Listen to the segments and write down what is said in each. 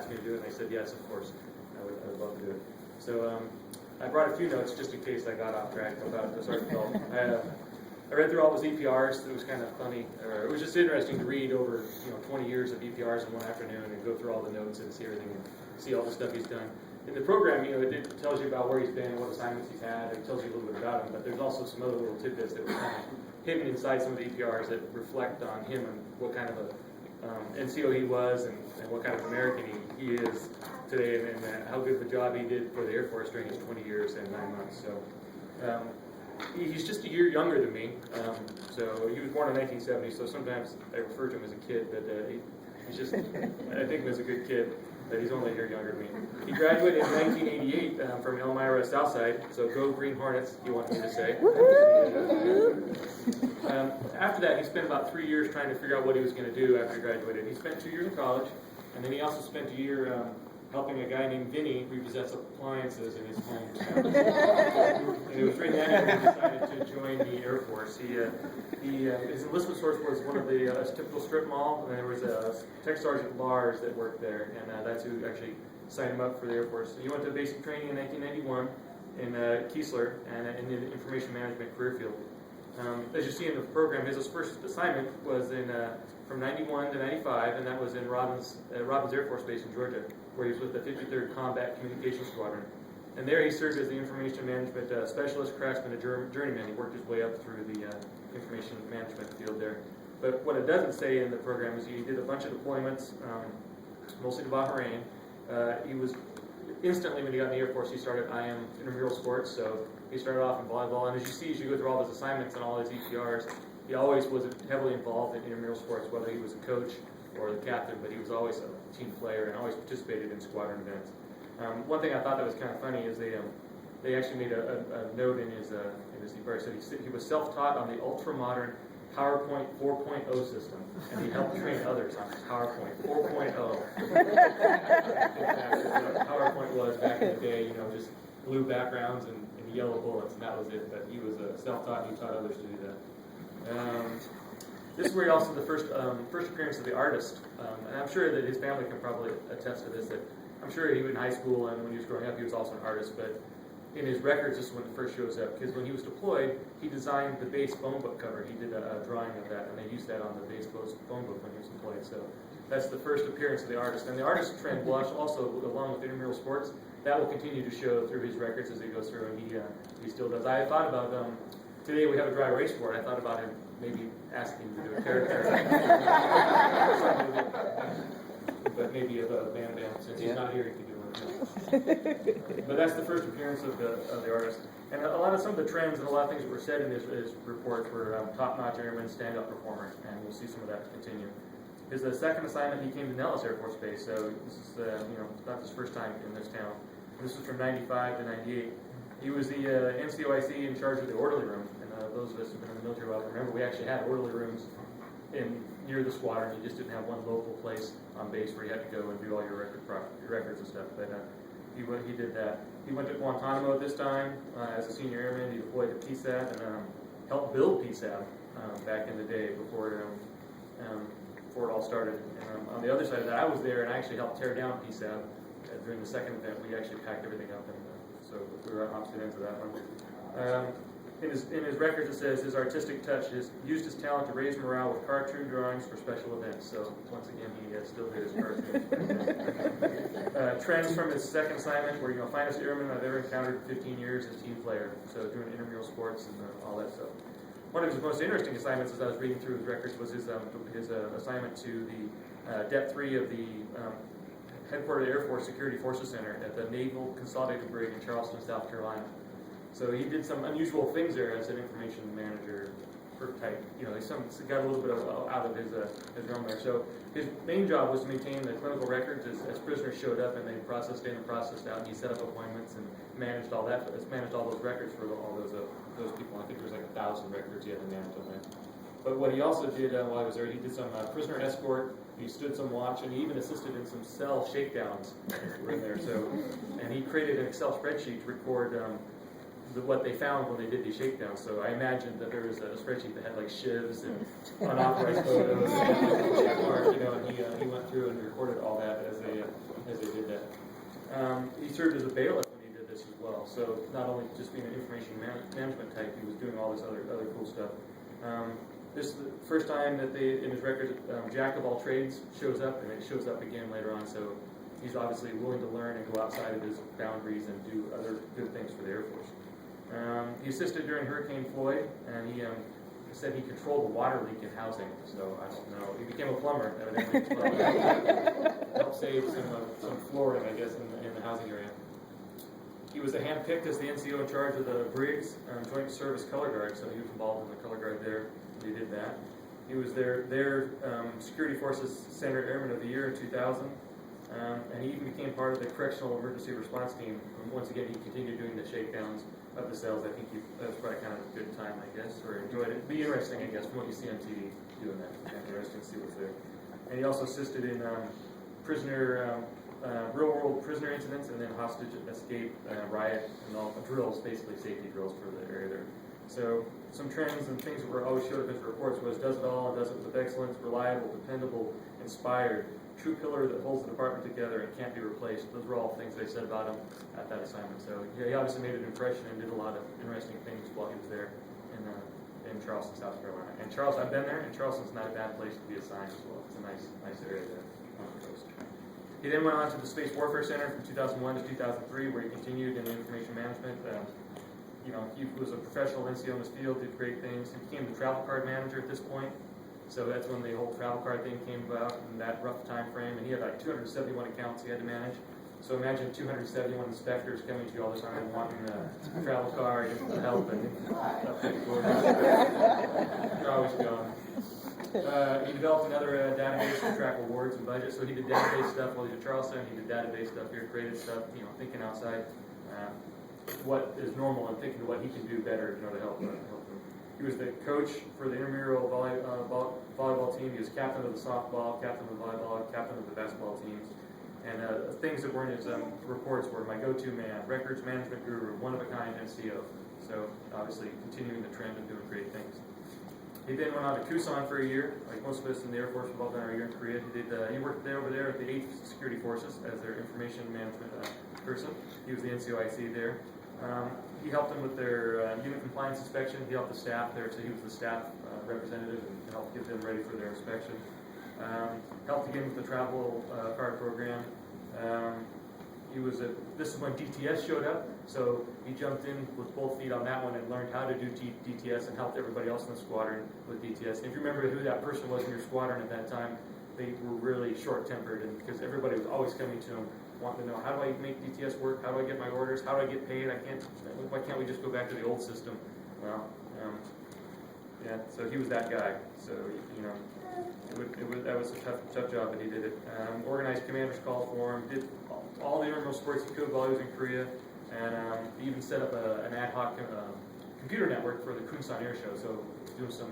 asked me to do it, and I said yes, of course. I would love to do it. So I brought a few notes just in case I got off track about the Sergeant Dalton. I read through all his EPRs. It was kind of funny. It was just interesting to read over 20 years of EPRs in one afternoon and go through all the notes and see everything and see all the stuff he's done. In the program, it tells you about where he's been, what assignments he's had. It tells you a little bit about him, but there's also some other little tidbits that were kind of hidden inside some of the EPRs that reflect on him and what kind of a NCO he was and what kind of American he is today, and how good of a job he did for the Air Force during his 20 years and 9 months. So he's just a year younger than me. So he was born in 1970, so sometimes I refer to him as a kid, but he's just, I think him as a good kid, but he's only a year younger than me. He graduated in 1988 from Elmira Southside, so go Green Hornets, he wanted me to say. After that, he spent about 3 years trying to figure out what he was going to do after he graduated. He spent 2 years in college, and then he also spent a year helping a guy named Vinny repossess appliances in his home. And it was during that year he decided to join the Air Force. His enlistment source was one of the typical strip mall, and there was a Tech Sergeant Lars that worked there, and that's who actually signed him up for the Air Force. He went to basic training in 1991 in Keesler and in the information management career field. As you see in the program, his first assignment was from 91 to 95, and that was in Robbins Air Force Base in Georgia, where he was with the 53rd Combat Communications Squadron. And there he served as the information management specialist, craftsman, and journeyman. He worked his way up through the information management field there. But what it doesn't say in the program is he did a bunch of deployments, mostly to Bahrain. He was instantly, when he got in the Air Force, he started IM intramural sports. So he started off in volleyball, and as you see, as you go through all his assignments and all his EPRs, he always was heavily involved in intramural sports, whether he was a coach or the captain, but he was always a team player and always participated in squadron events. One thing I thought that was kind of funny is they actually made a note in his EPR. Said he was self-taught on the ultra-modern PowerPoint 4.0 system, and he helped train others on PowerPoint 4.0. PowerPoint was back in the day, just blue backgrounds and yellow bullets, and that was it. But he was self-taught, and he taught others to do that. This is where he also the first appearance of the artist, and I'm sure that his family can probably attest to this. That I'm sure he was in high school, and when he was growing up, he was also an artist. But in his records, this is when it first shows up, because when he was deployed, he designed the base phone book cover. He did a drawing of that, and they used that on the base phone book when he was deployed. So that's the first appearance of the artist. And the artist trend will also, along with intramural sports, that will continue to show through his records as he goes through, and he still does. I thought about today we have a dry erase board. I thought about him maybe asking him to do a character, but maybe of a Bam Bam, since he's not here, he can do it. But that's the first appearance of the artist. And some of the trends and a lot of things that were said in his report were top-notch airmen, stand-up performers, and we'll see some of that continue. His second assignment, he came to Nellis Air Force Base, so this is not his first time in this town. This was from 95 to 98. He was the NCOIC in charge of the orderly room, and those of us who've been in the military well remember we actually had orderly rooms near the squadron. You just didn't have one local place on base where you had to go and do all your records and stuff. But he did that. He went to Guantanamo this time as a senior airman. He deployed to PSAB and helped build PSAB back in the day before it all started. And on the other side of that, I was there and I actually helped tear down PSAB during the second event. We actually packed everything up, and so we were on opposite ends of that one. In his records, it says his artistic touch used his talent to raise morale with cartoon drawings for special events. So once again, he still did his cartoons. Trends from his second assignment were, finest airman I've ever encountered in 15 years as team player. So doing intramural sports and all that stuff. One of his most interesting assignments, as I was reading through his records, was his assignment to the Depth 3 of the headquartered Air Force Security Forces Center at the Naval Consolidated Brig in Charleston, South Carolina. So he did some unusual things there as an information manager type. He got a little bit out of his realm there. So his main job was to maintain the clinical records as prisoners showed up and they processed in and processed out. And he set up appointments and managed all that. Managed all those records for all those people. I think there's like 1,000 records he had to manage on that. But what he also did while he was there, he did some prisoner escort. He stood some watch, and he even assisted in some cell shakedowns that were in there. So, and he created an Excel spreadsheet to record what they found when they did these shakedowns. So I imagined that there was a spreadsheet that had like shivs and unauthorized photos and check marks, and he went through and recorded all that as they did that. He served as a bailiff when he did this as well. So not only just being an information management type, he was doing all this other cool stuff. This is the first time that in his record, Jack of all trades shows up, and it shows up again later on. So he's obviously willing to learn and go outside of his boundaries and do other good things for the Air Force. He assisted during Hurricane Floyd, and he said he controlled the water leak in housing. So I don't know. He became a plumber, evidently. Helped save some flooring, I guess, in the housing area. He was hand-picked as the NCO in charge of the Briggs Joint Service Color Guard, so he was involved in the color guard there. He did that. He was their Security Forces Center Airman of the Year in 2000. And he even became part of the Correctional Emergency Response Team. And once again, he continued doing the shakedowns of the cells. I think that was probably kind of a good time, I guess, or enjoyed it. It'd be interesting, I guess, from what you see on TV doing that. It's kind of interesting to see what's there. And he also assisted in real-world prisoner incidents and then hostage escape, riot, and all drills, basically safety drills for the area there. So some trends and things that were always showed up in his reports was does it all and does it with excellence, reliable, dependable, inspired, true pillar that holds the department together and can't be replaced. Those were all things they said about him at that assignment. So yeah, he obviously made an impression and did a lot of interesting things while he was there in Charleston, South Carolina. And Charleston, I've been there, and Charleston's not a bad place to be assigned as well. It's a nice area there on the coast. He then went on to the Space Warfare Center from 2001 to 2003, where he continued in information management. He was a professional NCO in his field, did great things. He became the travel card manager at this point. So that's when the whole travel card thing came about in that rough time frame. And he had like 271 accounts he had to manage. So imagine 271 inspectors coming to you all the time wanting a travel card and help and you're always gone. He developed another database to track awards and budgets. So he did database stuff while he was at Charleston. He did database stuff here, created stuff, thinking outside what is normal and thinking what he can do better, to help them. He was the coach for the intramural volleyball team. He was captain of the softball, captain of the volleyball, captain of the basketball teams. And things that were in his reports were my go-to man, records management guru, one-of-a-kind NCO. So obviously continuing the trend of doing great things. He then went on to Tucson for a year. Like most of us in the Air Force, we've all done our year in Korea. He worked over there at the 8th Security Forces as their information management person. He was the NCOIC there. He helped them with their unit compliance inspection. He helped the staff there, so he was the staff representative and helped get them ready for their inspection. Helped again with the travel card program. This is when DTS showed up, so he jumped in with both feet on that one and learned how to do DTS and helped everybody else in the squadron with DTS. If you remember who that person was in your squadron at that time, they were really short-tempered, and because everybody was always coming to him wanting to know, how do I make DTS work? How do I get my orders? How do I get paid? Why can't we just go back to the old system? Well, so he was that guy. So, that was a tough job, but he did it. Organized commanders' calls for him, did all the intramural sports he could while he was in Korea, and he even set up an ad hoc computer network for the Kunsan Air Show, so doing some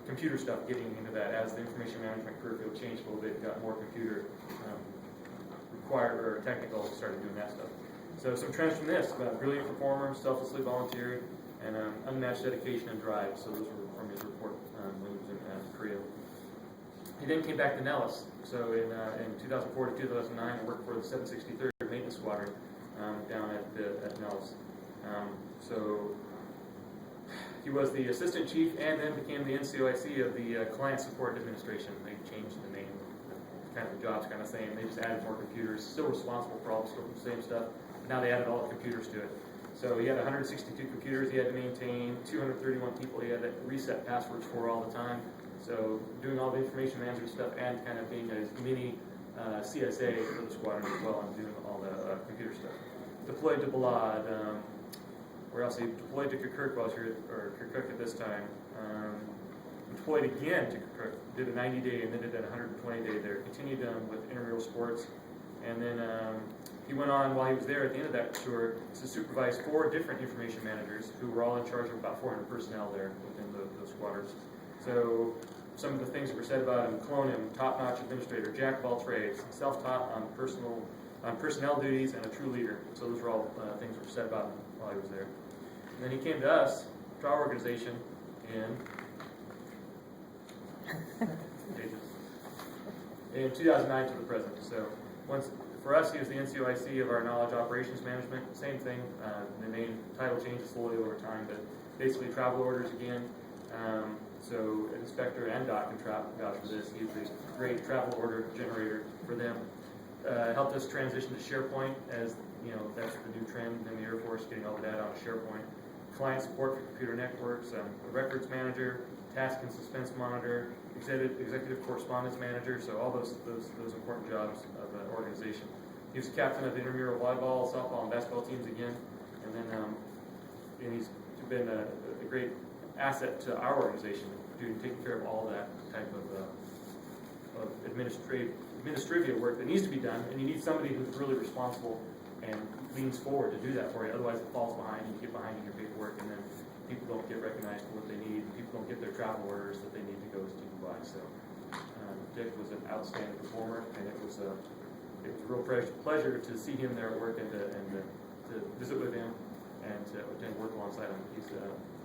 computer stuff getting into that as the information management career field changed a little bit, got more computer required or technical, started doing that stuff. So some trends from this: brilliant performer, selflessly volunteered, and unmatched dedication and drive. So those were from his report when he was in Korea. He then came back to Nellis. So in 2004 to 2009, he worked for the 763rd Maintenance Squadron down at Nellis. So he was the assistant chief and then became the NCOIC of the Client Support Administration. They changed the name. Kind of the job's kind of same. They just added more computers. Still responsible for all the same stuff. Now they added all the computers to it. So he had 162 computers he had to maintain, 231 people he had to reset passwords for all the time. So doing all the information management stuff and kind of being a mini CSA for the squadron as well and doing all the computer stuff. Deployed to Balad. Where else? He deployed to Kirkuk while he was here, or Kirkuk at this time. Deployed again to Kirkuk. Did a 90-day and then did a 120-day there. Continued with intramural sports. And then he went on while he was there at the end of that tour to supervise 4 different information managers who were all in charge of about 400 personnel there within the squadrons. So some of the things that were said about him: clone him, top-notch administrator, jack of all trades, self-taught on personnel duties, and a true leader. So those were all things that were said about him while he was there. then he came to us, to our organization, in 2009 to the present. So for us, he was the NCOIC of our knowledge operations management. Same thing. The name title changes slowly over time, but basically travel orders again. So inspector and Doc can vouch for this. He's a great travel order generator for them. Helped us transition to SharePoint, as you know, that's the new trend in the Air Force, getting all the data on SharePoint. Client support for computer networks, a records manager, task and suspense monitor, executive correspondence manager, so all those important jobs of an organization. He was captain of the intramural volleyball, softball, and basketball teams again, and then and he's been a great asset to our organization, taking care of all that type of administrative work that needs to be done, and you need somebody who's really responsible and leans forward to do that for you. Otherwise, it falls behind, and you get behind in your paperwork, and then people don't get recognized for what they need. People don't get their travel orders that they need to go to Dubai. So Dick was an outstanding performer, and it was a real pleasure to see him there at work and to visit with him and to work alongside him. He's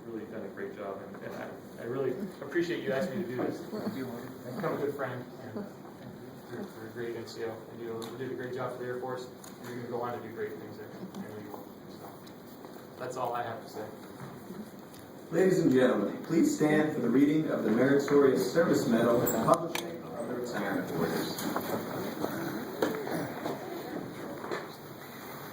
really done a great job, and I really appreciate you asking me to do this. I've become a good friend, and you're a great NCO, and you did a great job for the Air Force. You're going to go on to do great things there. So that's all I have to say. Ladies and gentlemen, please stand for the reading of the Meritorious Service Medal and publishing of the retirement orders.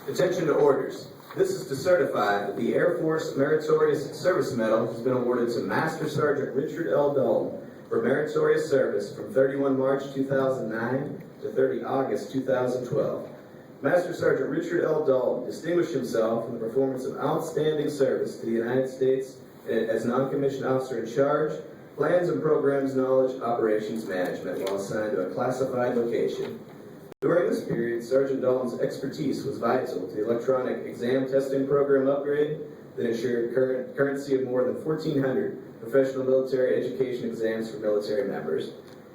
Attention to orders. This is to certify that the Air Force Meritorious Service Medal has been awarded to Master Sergeant Richard L. Dalton for meritorious service from 31 March 2009 to 30 August 2012. Master Sergeant Richard L. Dalton distinguished himself in the performance of outstanding service to the United States as non-commissioned officer in charge, plans and programs knowledge, operations management, while assigned to a classified location. During this period, Sergeant Dalton's expertise was vital to the electronic exam testing program upgrade that ensured currency of more than 1,400 professional military education exams for military members.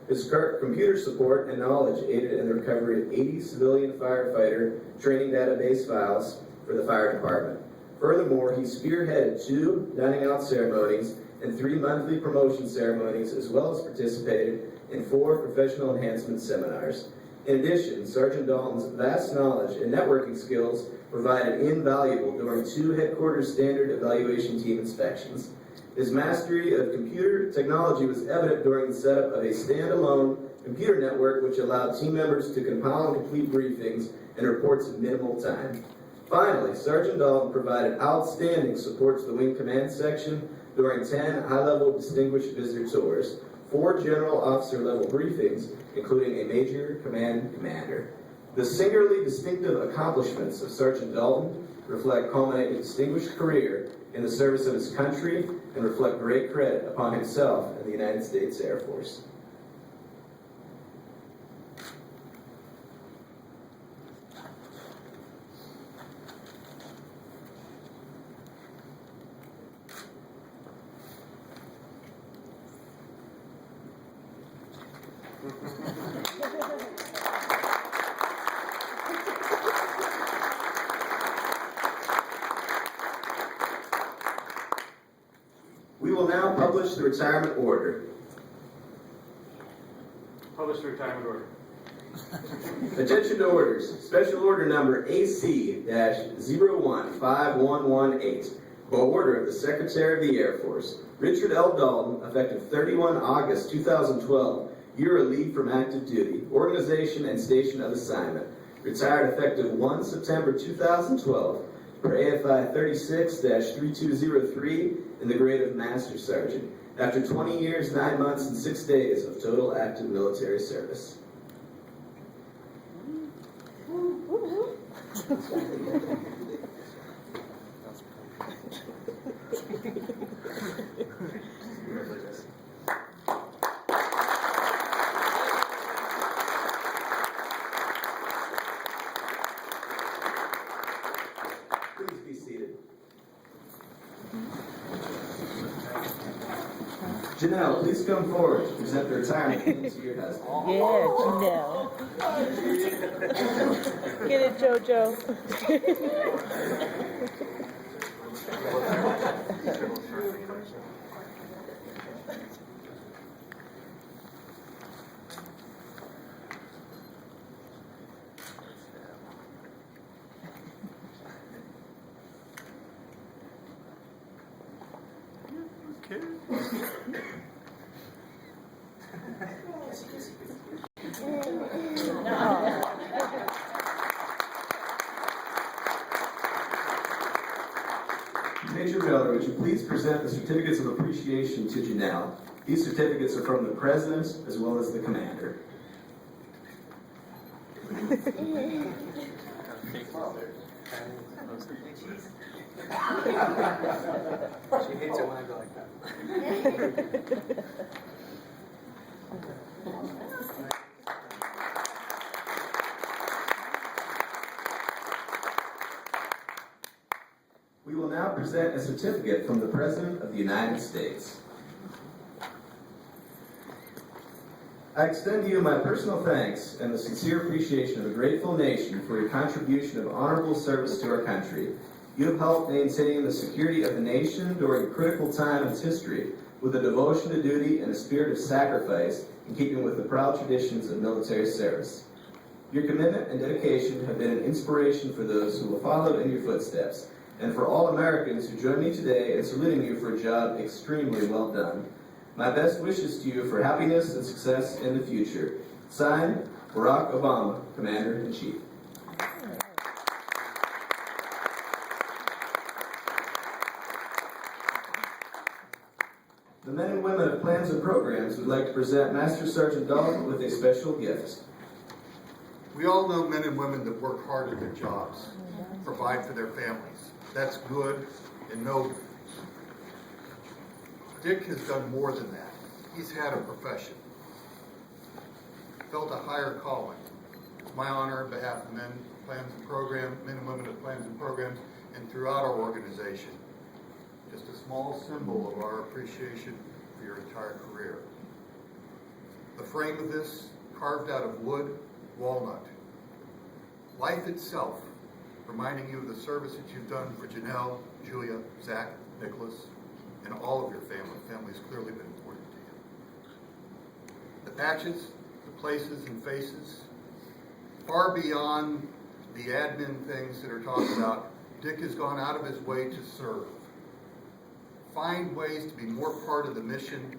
His computer support and knowledge aided in the recovery of 80 civilian firefighter training database files for the fire department. Furthermore, he spearheaded 2 dining out ceremonies and 3 monthly promotion ceremonies, as well as participated in 4 professional enhancement seminars. In addition, Sergeant Dalton's vast knowledge and networking skills provided invaluable during 2 headquarters standard evaluation team inspections. His mastery of computer technology was evident during the setup of a standalone computer network, which allowed team members to compile and complete briefings and reports in minimal time. Finally, Sergeant Dalton provided outstanding support to the Wing Command Section during 10 high-level distinguished visitor tours, 4 general officer level briefings, including a major command commander. The singularly distinctive accomplishments of Sergeant Dalton culminate a distinguished career in the service of his country and reflect great credit upon himself and the United States Air Force. We will now publish the retirement order. Publish the retirement order. Attention to orders. Special order number AC-015118. By order of the Secretary of the Air Force, Richard L. Dalton, effective 31 August 2012, year of leave from active duty, organization and station of assignment. Retired effective 1 September 2012 for AFI 36-3203 in the grade of Master Sergeant, after 20 years, 9 months, and 6 days of total active military service. Please be seated. Janelle, please come forward to present the retirement to your husband. Yeah, Janelle. Get it, JoJo. Major Miller, would you please present the certificates of appreciation to Janelle? These certificates are from the President as well as the Commander. She hates it when I go like that. We will now present a certificate from the President of the United States. I extend to you my personal thanks and the sincere appreciation of a grateful nation for your contribution of honorable service to our country. You have helped maintain the security of the nation during a critical time in its history with a devotion to duty and a spirit of sacrifice in keeping with the proud traditions of military service. Your commitment and dedication have been an inspiration for those who will follow in your footsteps, and for all Americans who join me today in saluting you for a job extremely well done. My best wishes to you for happiness and success in the future. Signed, Barack Obama, Commander-in-Chief. The men and women of Plans and Programs would like to present Master Sergeant Dalton with a special gift. We all know men and women that work hard at their jobs, provide for their families. That's good and noble. Dick has done more than that. He's had a profession, felt a higher calling. It's my honor on behalf of men and women of Plans and Programs, and throughout our organization, just a small symbol of our appreciation for your entire career. The frame of this, carved out of wood, walnut. Life itself, reminding you of the service that you've done for Janelle, Julia, Zach, Nicholas, and all of your family. Family's clearly been important to you. The patches, the places and faces, far beyond the admin things that are talked about, Dick has gone out of his way to serve. Find ways to be more part of the mission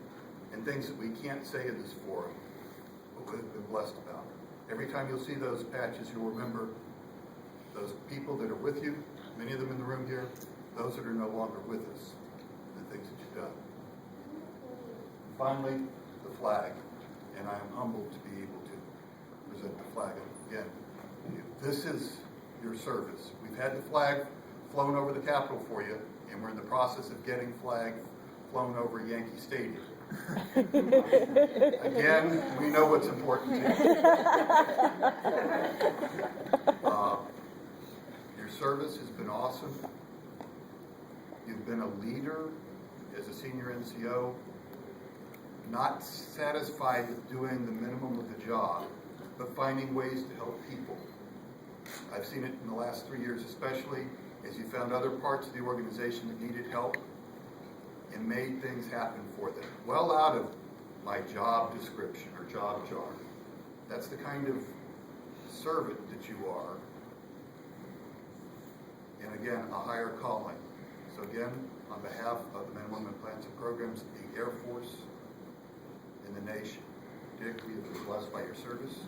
and things that we can't say in this forum, but we've been blessed about. Every time you'll see those patches, you'll remember those people that are with you, many of them in the room here, those that are no longer with us, the things that you've done. Finally, the flag, and I am humbled to be able to present the flag again. This is your service. We've had the flag flown over the Capitol for you, and we're in the process of getting flag flown over Yankee Stadium. Again, we know what's important to you. Your service has been awesome. You've been a leader as a senior NCO, not satisfied with doing the minimum of the job, but finding ways to help people. I've seen it in the last 3 years especially, as you found other parts of the organization that needed help and made things happen for them. Well out of my job description or job jar. That's the kind of servant that you are. And again, a higher calling. So again, on behalf of the men and women Plans and Programs, the Air Force, and the nation, Dick, we have been blessed by your service.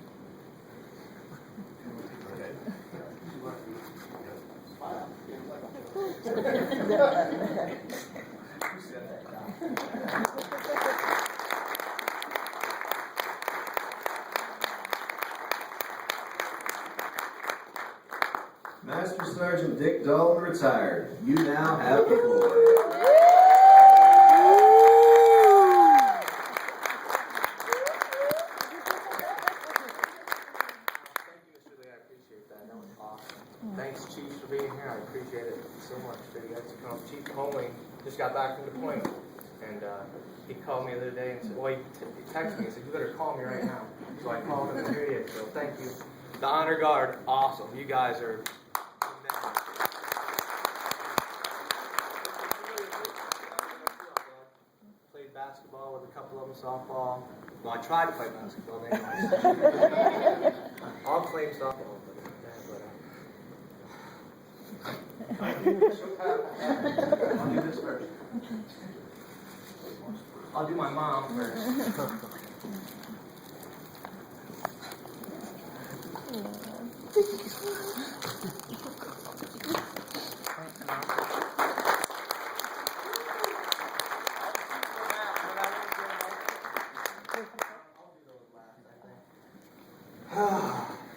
Okay. Master Sergeant Dick Dalton, retired. You now have the floor. Thanks, Chief, for being here. I appreciate it so much. Chief Coling just got back from deployment, and he called me the other day and said, well, he texted me and said, you better call me right now. So I called him, and here he is. So thank you. The Honor Guard, awesome. You guys are played basketball with a couple of them, softball. Well, I tried to play basketball. I'll claim softball. I'll do this first. I'll do my mom first.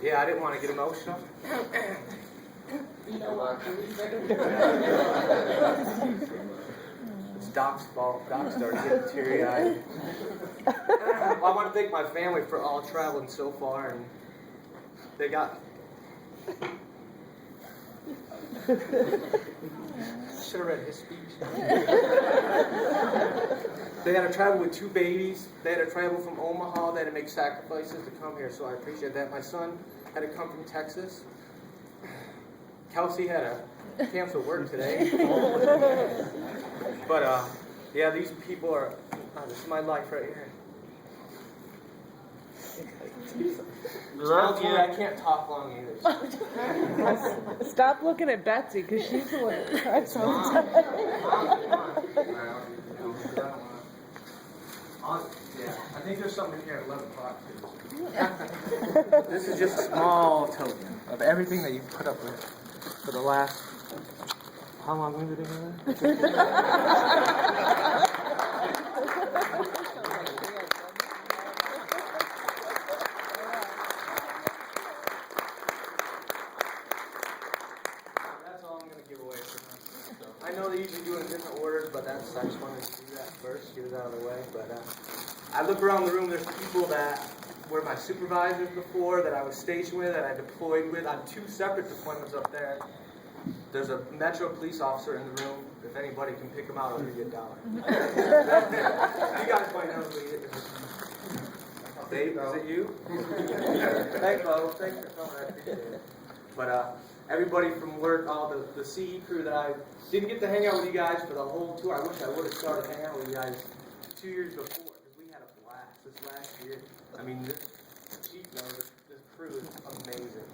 Yeah, I didn't want to get emotional. You know what? It's Doc's fault. Doc started getting teary-eyed. Well, I want to thank my family for all traveling so far, and they got. Should have read his speech. They had to travel with 2 babies. They had to travel from Omaha. They had to make sacrifices to come here, so I appreciate that. My son had to come from Texas. Kelsey had to cancel work today. But, yeah, these people are, this is my life right here. Love you. I can't talk long either. Stop looking at Betsy, because she's the one that cries all the time. Yeah, I think there's something in here at 11 o'clock too. This is just a small token of everything that you've put up with for the last, how long have we been together? That's all I'm going to give away for now. So, I know they usually do it in different orders, but I just wanted to do that first, get it out of the way. But I look around the room, there's people that were my supervisors before, that I was stationed with, that I deployed with on 2 separate deployments up there. There's a Metro police officer in the room. If anybody can pick him out, I'll give you $1. You guys might know who he is. Dave, is it you? Thanks, Bo. Thanks for coming. I appreciate it. But everybody from work, all the CE crew that I didn't get to hang out with you guys for the whole tour. I wish I would have started hanging out with you guys 2 years before, because we had a blast this last year. I mean, this crew is amazing.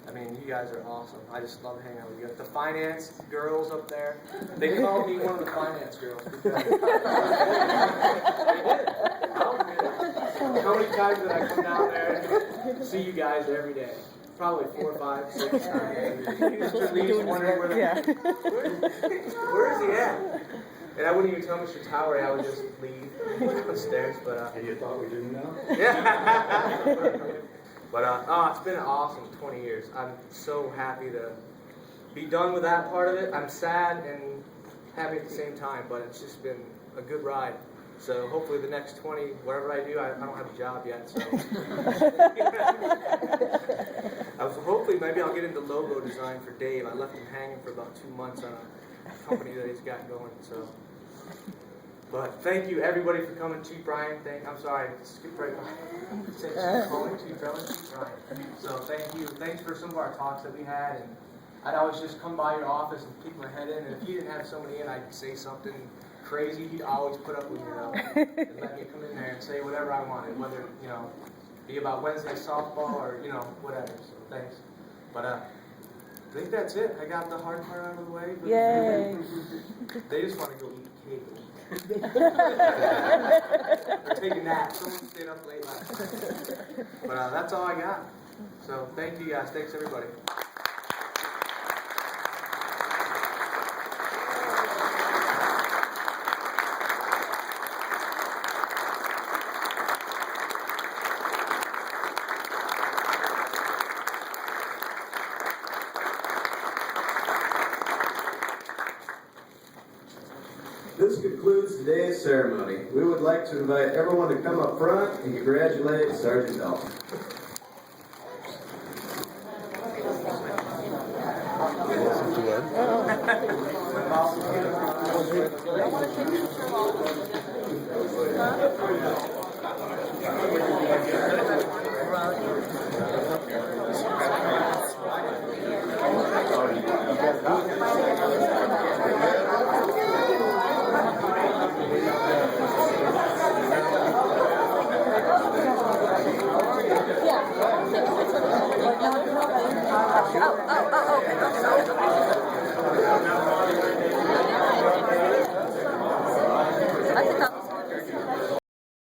I mean, you guys are awesome. I just love hanging out with you guys. The finance girls up there, they called me one of the finance girls. Because how many times did I come down there and see you guys every day? Probably 4, 5, 6 times. Mr. Lee's wondering where is he at? And I wouldn't even tell Mr. Towery, I would just leave upstairs. But And you thought we didn't know? yeah. But it's been an awesome 20 years. I'm so happy to be done with that part of it. I'm sad and happy at the same time, but it's just been a good ride. So hopefully the next 20, whatever I do, I don't have a job yet. So hopefully maybe I'll get into logo design for Dave. I left him hanging for about 2 months on a company that he's got going. So, but thank you everybody for coming. Chief Brian, I'm sorry, skip right on. Say Chief Colin, Chief Ellen, Chief Brian. So thank you. Thanks for some of our talks that we had, and I'd always just come by your office and peek my head in, and if you didn't have somebody in, I'd say something crazy. He'd always put up with me and let me come in there and say whatever I wanted, whether, be about Wednesday softball or, whatever. So thanks. But I think that's it. I got the hard part out of the way. Yay. They just want to go eat cake. They're taking naps. Someone stayed up late last night. But that's all I got. So thank you guys. Thanks everybody. This concludes today's ceremony. We would like to invite everyone to come up front and congratulate Sergeant Dalton. Oh, okay.